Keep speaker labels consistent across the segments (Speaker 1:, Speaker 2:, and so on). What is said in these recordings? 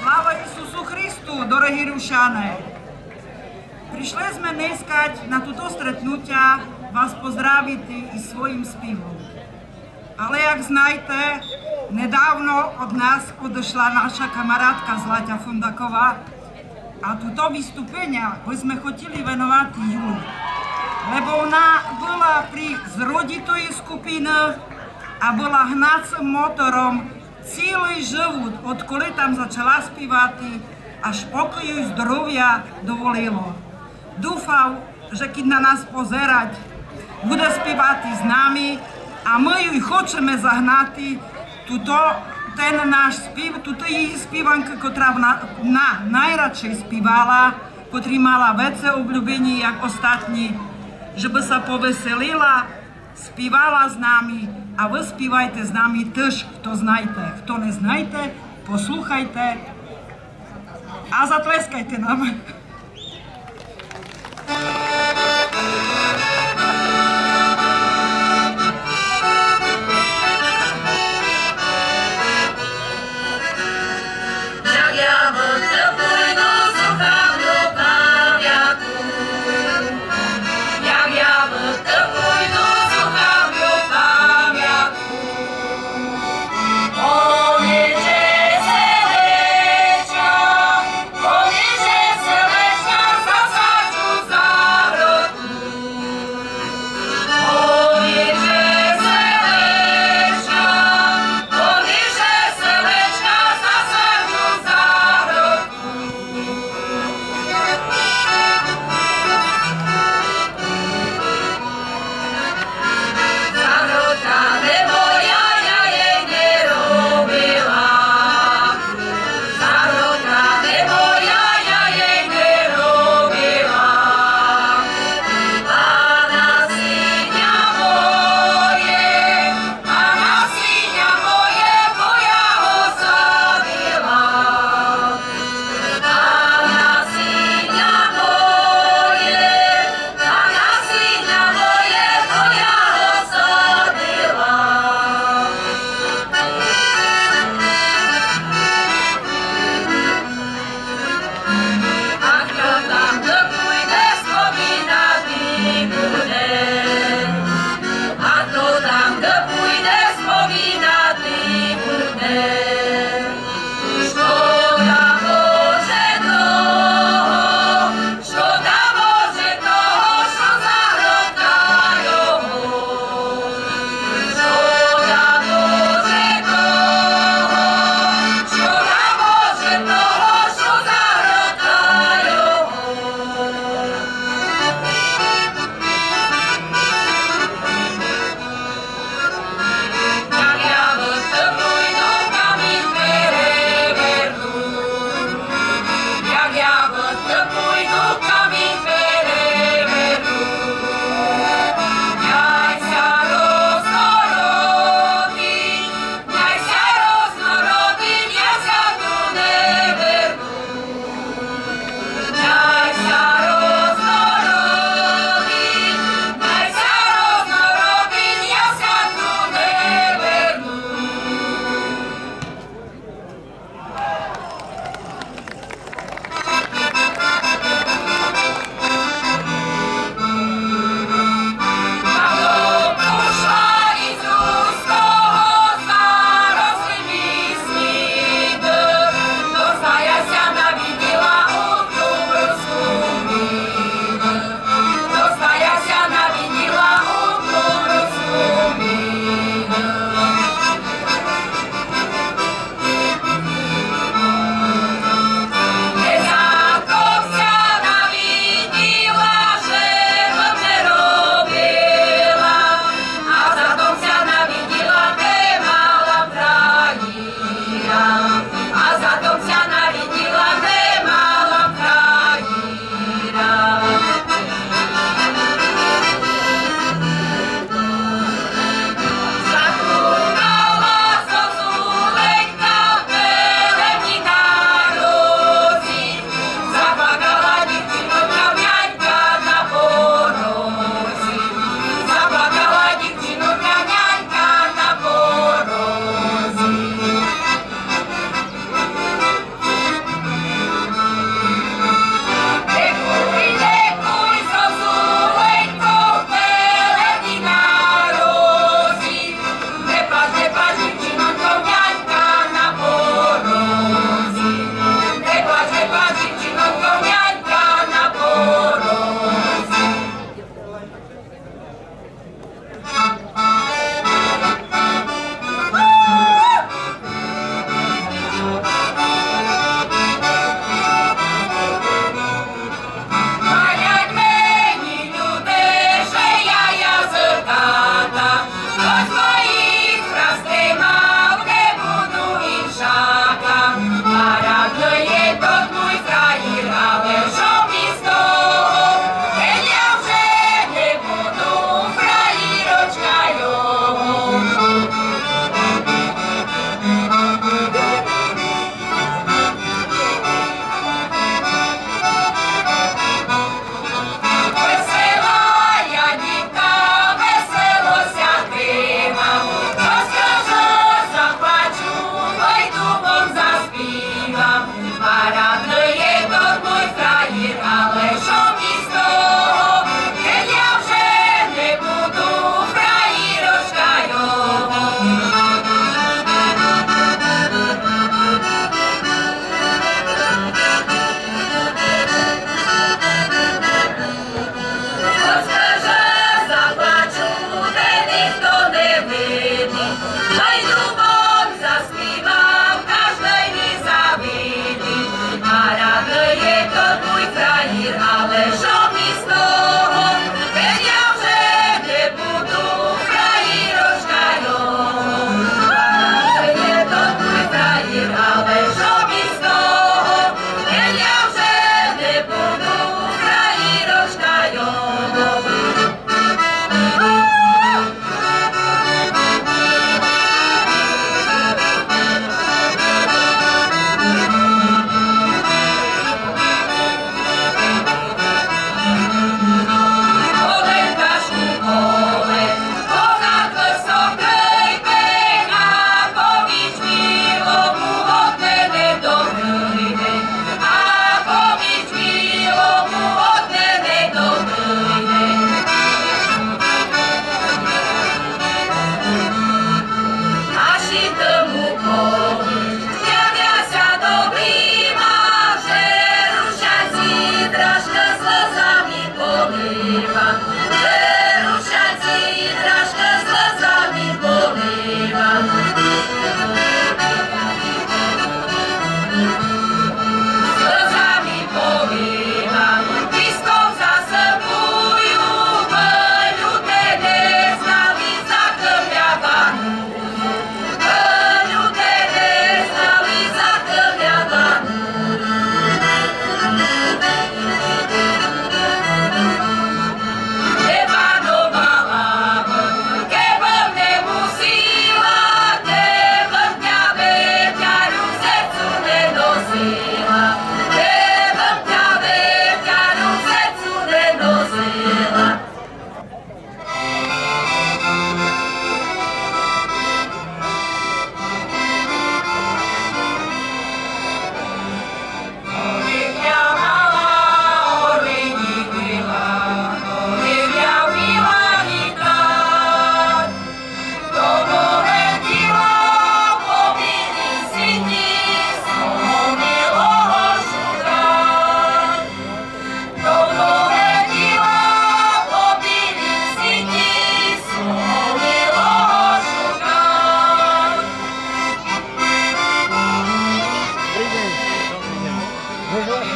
Speaker 1: Слава Ісусу Христу, дорогі рушани! Прийшли ми днеска на туто стретнуття вас поздравити із своїм співом. Але, як знаєте, недавно від нас одійшла наша камарадка Златя Фундакова, а туто виступлення би ми хотіли винувати Юлі. Лебо вона була при зроді тої скупини, а була гнацим мотором цілий живот, отколи там почала співати, аж поки їй здоров'я доволило. Дúfав, že keď na nás pozerať, bude spívati s nami a my ju хочeme zahnati ten náš spív, tuto jej spívanka, ktorá najradšej spívala, ktorý mala vece obľúbení, jak ostatní, že by sa poveselila, spívala s nami a vy spívajte s nami tež, kto znajte. Kto neznajte, poslúchajte a zatleskajte nám.
Speaker 2: Poniže se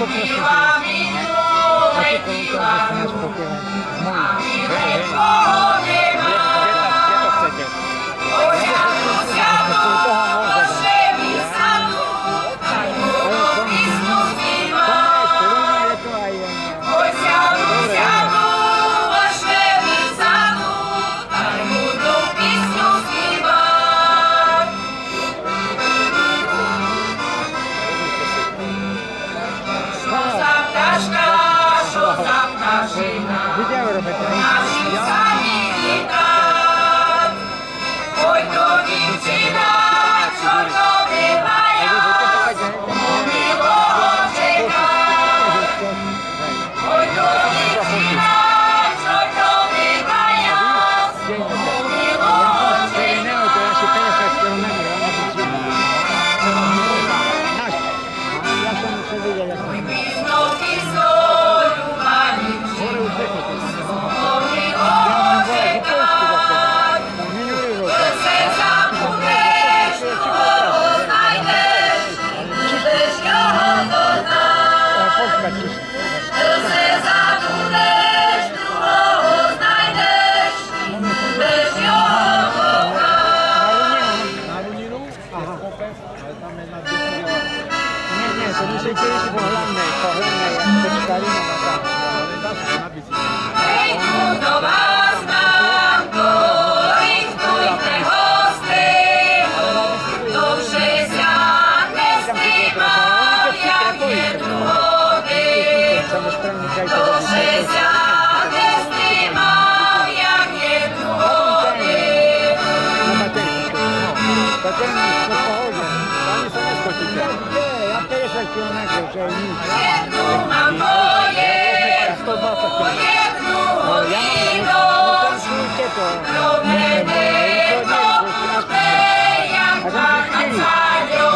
Speaker 2: Chyba minule, chyba nikogo nie ma. Osiadł, siadł, proszę mi sadu, daj mu do pisu piwa. Osiadł, siadł, proszę mi sadu, daj mu do pisu piwa. Що за пташина, нашим завітать. Ой, то дівчина, чорнобива яс, умілого чекать. Ой, то дівчина, чорнобива яс, умілого чекать. Ой, пізно, пізно, do was mam, to richtujte hosty, dobrze zjadne zbiegam jak jedno wody, dobrze zjadne zbiegam jak jedno wody. Jednu mam jedną ilość, promienie dobrze jak wahaczają,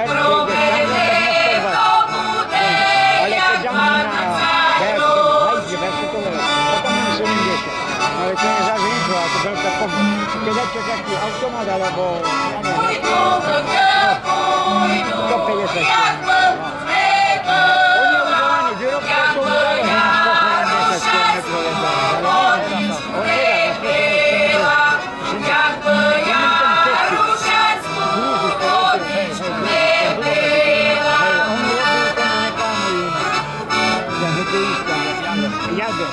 Speaker 2: promienie dobudę jak wahaczają.
Speaker 3: Ale to nie zagraniczne, a to wielka pomoc. Kiedy taki automat albo...
Speaker 2: Mój długo jak łobuznego, jak moja rusza z budzić była, jak moja rusza z budzić była.
Speaker 3: Jadę.